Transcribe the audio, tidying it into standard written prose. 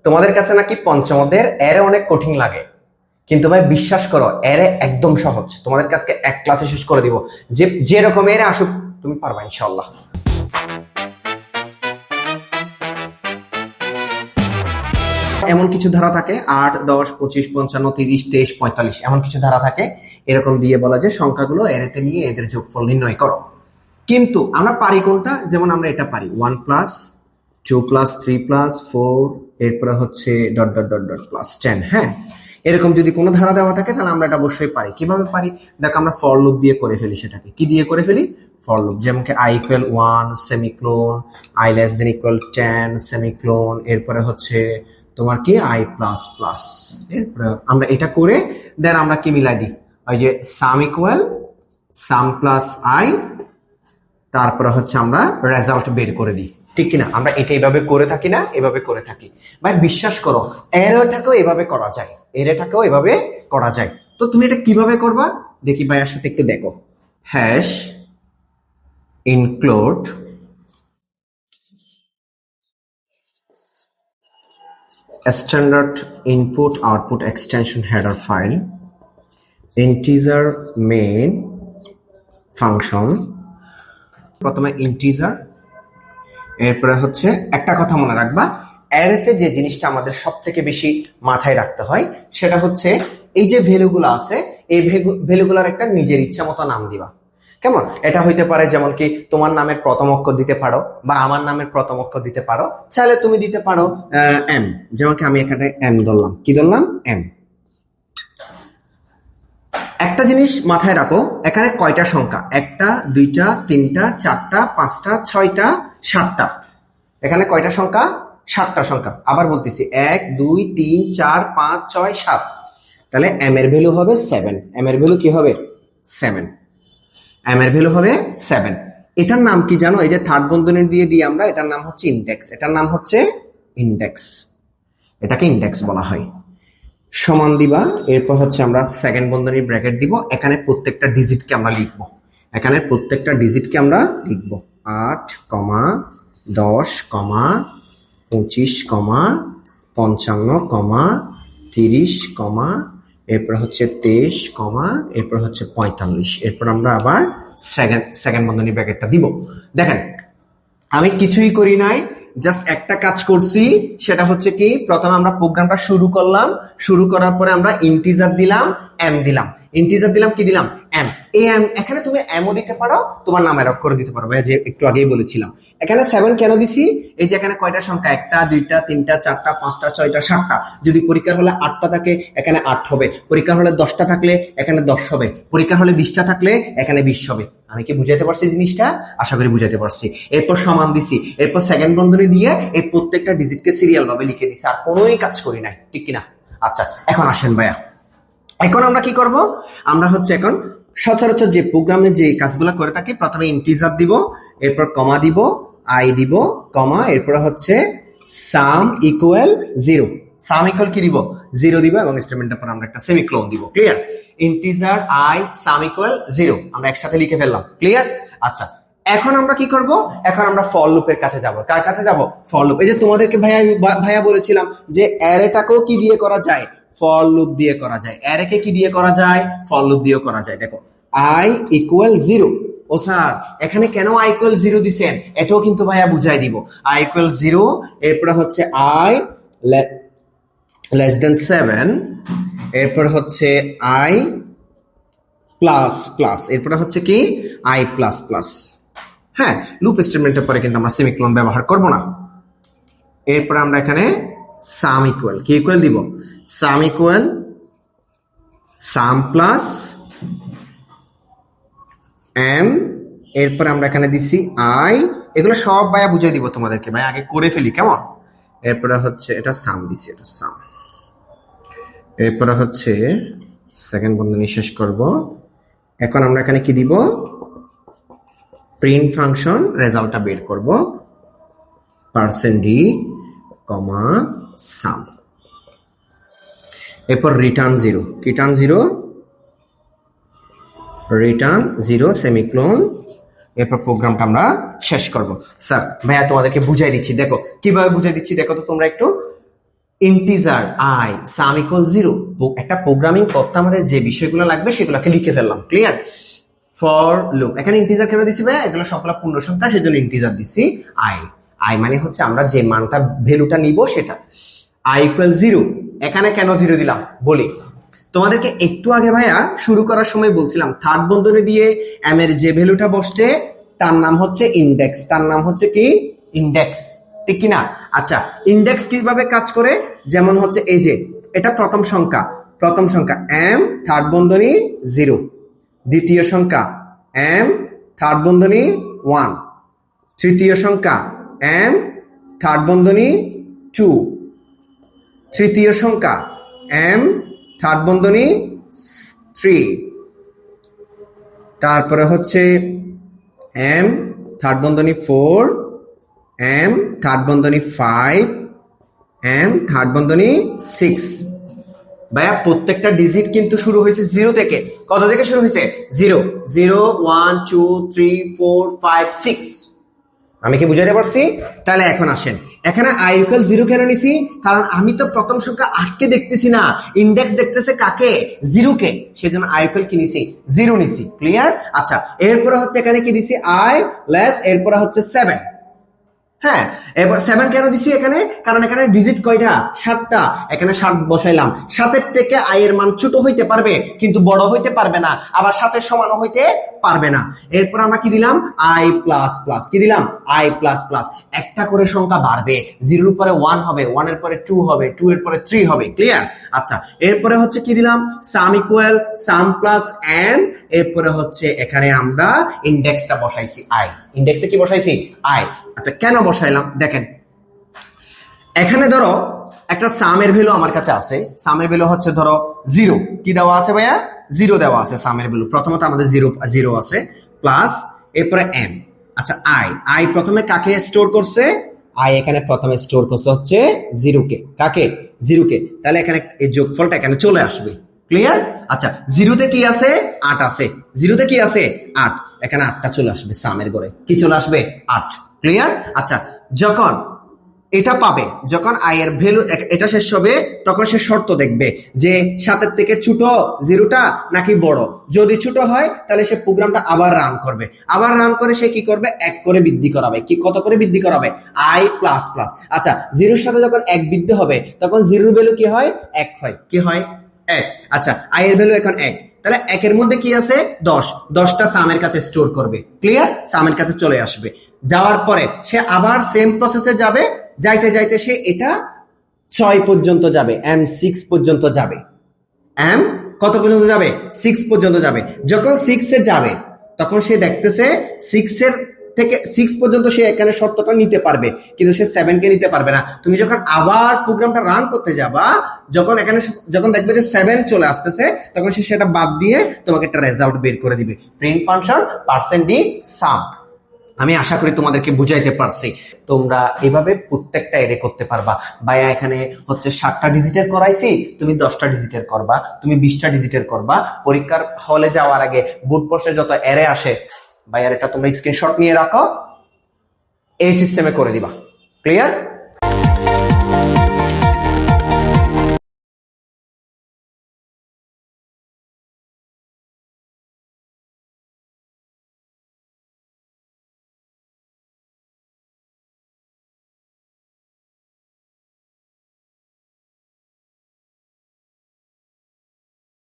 তোমাদের কাছে নাকি পঞ্চমদের এরে অনেক কঠিন লাগে, কিন্তু ভাই বিশ্বাস করো এরে একদম সহজ। তোমাদের কাছে এক ক্লাসে শেষ করে দিব। যে রকম এরে আসুক তুমি পারবা ইনশাআল্লাহ। এমন কিছু ধারা থাকে 8, 10, 25, 55, 30, 23, 45 এমন কিছু ধারা থাকে, এরকম দিয়ে বলা যে সংখ্যাগুলো এরেতে নিয়ে এদের যোগফল নির্ণয় করো। কিন্তু আমরা পারি কোনটা? যেমন আমরা এটা পারি 1 প্লাস 2 প্লাস 3 প্লাস 4, এরপরে হচ্ছে dot dot dot dot plus 10। হ্যাঁ, এরকম যদি কোনো ধারা দেওয়া থাকে তাহলে আমরা এটা অবশ্যই পারি। কিভাবে পারি? দেখো আমরা ফর লুপ দিয়ে করে ফেলি। সেটাকে কি দিয়ে করে ফেলি? For loop. যেমন কি i equal 1 semicolon, i less than equal 10 semicolon, এরপরে হচ্ছে তোমার কি i প্লাস প্লাস। এরপরে আমরা এটা করে দেন আমরা কি মিলাই দিই, ওই যে সাম ইকুয়াল সাম প্লাস i, তারপরে হচ্ছে আমরা রেজাল্ট বের করে দিই। ঠিক কিনা? আমরা এটা এভাবে করে থাকি না? এভাবে করে থাকি। ভাই বিশ্বাস করো এরটাকেও এভাবে করা যায়, এরটাকেও এভাবে করা যায়। তো তুমি এটা কিভাবে করবা দেখি ভাইয়ার সাথে একটু দেখো। Hash include standard input output extension header file integer main function. প্রথমে ইন্টিজার, এরপরে হচ্ছে একটা কথা মনে রাখবা, অ্যারেতে যে জিনিসটা আমাদের সব থেকে বেশি মাথায় রাখতে হয় সেটা হচ্ছে এই যে ভ্যালুগুলো আছে, এই ভ্যালুগুলোর একটা নিজের ইচ্ছা মতো নাম দিবা। কেমন? এটা হইতে পারে যেমন কি তোমার নামের প্রথম অক্ষর দিতে পারো, বা আমার নামের প্রথম অক্ষর দিতে পারো। চাইলে তুমি দিতে পারো এম, যেমন কি আমি এখানে এম ধরলাম। কি ধরলাম? এম। একটা জিনিস মাথায় রাখো, এখানে কয়টা সংখ্যা? 1টা 2টা 3টা 4টা 5টা 6টা 7টা। এখানে কয়টা সংখ্যা? 7টা সংখ্যা। আবার বলতেছি 1 2 3 4 5 6 7। তাহলে এম এর ভ্যালু হবে 7। এম এর ভ্যালু কি হবে? 7। এম এর ভ্যালু হবে 7। এটার নাম কি জানো? এই যে থার্ড বন্ধনী দিয়ে দিই আমরা, এটার নাম হচ্ছে ইনডেক্স। এটার নাম হচ্ছে ইনডেক্স, এটাকে ইনডেক্স বলা হয়। সমান দিবা, এরপর হচ্ছে আমরা সেকেন্ড বন্ধনীর ব্র্যাকেট দিব। এখানে প্রত্যেকটা ডিজিটকে আমরা লিখবো, এখানে প্রত্যেকটা ডিজিটকে আমরা লিখবো 8, 10, 25, 55, 30, এরপর হচ্ছে 23, এরপর হচ্ছে 45। এরপর আমরা আবার সেকেন্ড বন্ধনী ব্র্যাকেটটা দিব। দেখেন আমি কিছুই করি নাই, জাস্ট একটা কাজ করছি। সেটা হচ্ছে কি, প্রথমে আমরা প্রোগ্রামটা শুরু করলাম, শুরু করার পরে আমরা ইন্টিজার দিলাম, এম দিলাম। ইন্টিজার দিলাম, কি দিলাম? এম। এই এম, এখানে তুমি এমও দিতে পারো, তোমার নামের অক্ষর দিতে পারো। ভাই যে একটু আগেই বলেছিলাম, এখানে 7 কেন দিছি? এই যে এখানে কয়টা সংখ্যা? 1টা 2টা 3টা 4টা 5টা 6টা 7টা। যদি পরীক্ষার হলে 8টা থাকে এখানে 8 হবে, পরীক্ষার হলে 10টা থাকলে এখানে 10 হবে, পরীক্ষার হলে 20টা থাকলে এখানে 20 হবে। আমি কি বুঝাইতে পারছি জিনিসটা? আশা করি বুঝাইতে পারছি। এরপর সমান দিছি, এরপর সেকেন্ড বন্ধনী দিয়ে এই প্রত্যেকটা ডিজিটকে সিরিয়াল ভাবে লিখে দিছি, আর কোনোই কাজ করি নাই। ঠিক কিনা? আচ্ছা, এখন আসেন ভাইয়া, এখন আমরা কি করব? আমরা হচ্ছে এখন সচরাচর যে প্রোগ্রামে যে কাজগুলো করে থাকি, প্রথমে ইন্টিজার দিব, এরপর কমা দিব, আই দিব, কমা, এরপর হচ্ছে সাম ইকুয়াল 0। সাম ইকুয়াল কি দিব? 0 দিব, এবং স্টেটমেন্টের পর আমরা একটা সেমিক্লোন দিব। Clear? Integer I some equal 0 আমরা একসাথে লিখে ফেললাম। ক্লিয়ার? আচ্ছা, এখন আমরা কি করব? এখন আমরা ফর লুপের কাছে যাব। কার কাছে যাব? For loop. এই যে তোমাদেরকে ভাইয়া বলেছিলাম যে অ্যারেটাকেও কি দিয়ে করা যায়? ফর লুপ দিয়ে করা যায়। অ্যারেকে কি দিয়ে করা যায়? ফর লুপ দিয়েও করা যায়। দেখো i ইকুয়াল 0। ও স্যার, এখানে কেন i ইকুয়াল 0 দিছেন? এটাও কিন্তু ভাইয়া বুঝাই দিব। i ইকুয়াল 0, এরপরে হচ্ছে i লেস দেন 7, এরপর হচ্ছে i প্লাস প্লাস, এরপরে হচ্ছে কি i প্লাস প্লাস। হ্যাঁ, লুপ স্টেটমেন্টের পরে কিন্তু আমরা সেমিকোলন ব্যবহার করব না। এরপর আমরা এখানে সাম ইকুয়াল কি ইকুয়াল দিব? Sum equal sum plus M, এরপর আমরা এখানে দিচ্ছি আই। এগুলো সব ভাইয়া বুঝিয়ে দিব তোমাদেরকে, ভাই আগে করে ফেলি কেমন। এরপরে হচ্ছে এটা সাম দিছি, এটা সাম। এরপরে হচ্ছে সেকেন্ড বন্ধনী শেষ করব। এখন আমরা এখানে কি দিব? প্রিন্ট ফাংশন রেজাল্টটা বের করব, %d, সাম। এরপর রিটার্ন 0। Return 0, return 0 semicolon. এরপর প্রোগ্রামটা আমরা শেষ করব। স্যার ভাইয়া তোমাদেরকে বুঝাই দিচ্ছি, দেখো কিভাবে বুঝাই দিচ্ছি, দেখো তো তোমরা একটু। Integer I some equal 0। একটা প্রোগ্রামিং করতে আমাদের যে বিষয়গুলো লাগবে সেগুলোকে লিখে ফেললাম। ক্লিয়ার? ফর লুপ, এখানে ইন্টিজার কেন দিছি ভাই? এগুলো সবগুলো পূর্ণ সংখ্যা, সেজন্য ইন্টিজার দিছি। আই আই মানে হচ্ছে আমরা যে মানটা ভ্যালুটা নিব সেটা। আই ইকুয়াল 0, এখানে কেন 0 দিলাম বলি। তোমাদেরকে একটু আগে ভাইয়া শুরু করার সময় বলছিলাম থার্ড বন্ধনী দিয়ে এম এর যে ভ্যালুটা বসছে তার নাম হচ্ছে ইন্ডেক্স, তার নাম হচ্ছে কি ইন্ডেক্স, ঠিক কিনা? আচ্ছা, ইন্ডেক্স কিভাবে কাজ করে? যেমন হচ্ছে এই যে এটা প্রথম সংখ্যা এম থার্ড বন্ধনী 0, দ্বিতীয় সংখ্যা এম থার্ড বন্ধনী 1, তৃতীয় সংখ্যা এম থার্ড বন্ধনী 2, তৃতীয় সংখ্যা এম থার্ড বন্ধনী 3, তারপরে হচ্ছে এম থার্ড বন্ধনী 4, এম থার্ড বন্ধনী 5, এম থার্ড বন্ধনী 6। ভাইয়া প্রত্যেকটা ডিজিট কিন্তু শুরু হয়েছে 0 থেকে। কত থেকে শুরু হয়েছে? 0 0 1 2 3 4 5 6। আমি কি বুঝাতে পারছি? তাহলে এখন আসেন, এখানে আই ইকুয়াল 0 কেন নিছি? কারণ আমি তো প্রথম সংখ্যা 8 কে দেখতেছি না, ইন্ডেক্স দেখতেছে কাকে? 0 কে, সেজন্য আই ইকুয়াল কি নিছি? 0 নিছি। ক্লিয়ার? আচ্ছা, এরপরে হচ্ছে এখানে কি দিছি? আই লেস, এরপরে হচ্ছে 7। হ্যাঁ, এবার 7 কেন দিছি এখানে? কারণ এখানে ডিজিট কয়টা? 7টা। এখানে 7 বসাইলাম। 7 থেকে আই এর মান ছোট হইতে পারবে কিন্তু বড় হইতে পারবে না, আবার 7 এর সমানও হইতে পারবে না। এরপর আমরা কি দিলাম? I plus plus. কি দিলাম? I plus plus. একটা করে সংখ্যা বাড়বে, 0 এর পরে 1 হবে, 1 এর পরে 2 হবে, 2 এর পরে 3 হবে। ক্লিয়ার? আচ্ছা, এরপরে হচ্ছে কি দিলাম? সাম ইকুয়াল সাম প্লাস এন, এরপরে হচ্ছে এখানে আমরা ইন্ডেক্সটা বসাইছি আই। ইন্ডেক্সে কি বসাইছি? আই। আচ্ছা, কেন বসাইলাম দেখেন, এখানে ধরো একটা সামের ভ্যালু আমার কাছে আছে, সামের ভ্যালু হচ্ছে ধরো 0। কি দেওয়া আছে ভাইয়া? 0 দেওয়া আছে সামের ভ্যালু। প্রথমত আমাদের 0 আছে, প্লাস এরপরে এম। আচ্ছা, আই প্রথমে কাকে স্টোর করছে? আই এখানে প্রথমে স্টোর করছে হচ্ছে 0 কে। কাকে? 0 কে। তাহলে এখানে এই যোগফলটা এখানে চলে আসবে। ক্লিয়ার? আচ্ছা, 0 তে কি আছে? 8 আছে। 0 তে কি আছে? 8। এখানে 8টা চলে আসবে সামের ঘরে। কি চলে আসবে? 8। ক্লিয়ার? আচ্ছা, যখন এটা পাবে, যখন আই এর ভ্যালু এটা শেষ হবে, তখন সে শর্ত দেখবে যে 7 থেকে ছোট 0টা নাকি বড়। যদি ছোট হয় তাহলে সে প্রোগ্রামটা আবার রান করবে। আবার রান করে সে কি করবে? 1 করে বৃদ্ধি করাবে। কি কত করে বৃদ্ধি করাবে? I plus plus. আচ্ছা, 0-র সাথে যখন 1 বৃদ্ধি হবে তখন 0-র ভ্যালু কি হয়? 1 হয়। কি হয়? 1। আচ্ছা, আই এর ভ্যালু এখন 1, তাহলে 1 এর মধ্যে কি আছে? 10। 10টা সামের কাছে স্টোর করবে। ক্লিয়ার? সামের কাছে চলে আসবে। যাওয়ার পরে সে আবার সেম প্রসেসে যাবে, যাইতে যাইতে সে এটা 6 পর্যন্ত যাবে, M6 পর্যন্ত যাবে। এম কত পর্যন্ত যাবে? 6 পর্যন্ত যাবে। যখন 6 এ যাবে তখন সে দেখতেছে 6 এর থেকে 6 পর্যন্ত সে এখানে শর্তটা নিতে পারবে, কিন্তু সে 7 কে নিতে পারবে না। তুমি যখন আবার প্রোগ্রামটা রান করতে যাবা, যখন দেখবে যে 7 চলে আসতেছে, তখন সে সেটা বাদ দিয়ে তোমাকে একটা রেজাল্ট বের করে দিবে। Print function %d_sum। আমি আশা করি তোমাদেরকে বুঝাইতে পারছি। তোমরা এভাবে প্রত্যেকটা এরে করতে পারবা। ভাইয়া এখানে হচ্ছে 7টা ডিজিটের করাইছি, তুমি 10টা ডিজিটের করবা, তুমি 20টা ডিজিটের করবা। পরীক্ষার হলে যাওয়ার আগে বোর্ড প্রশ্নে যত এরে আসে, ভাইয়ার এটা তোমরা স্ক্রিনশট নিয়ে রাখো, এই সিস্টেমে করে দিবা। ক্লিয়ার?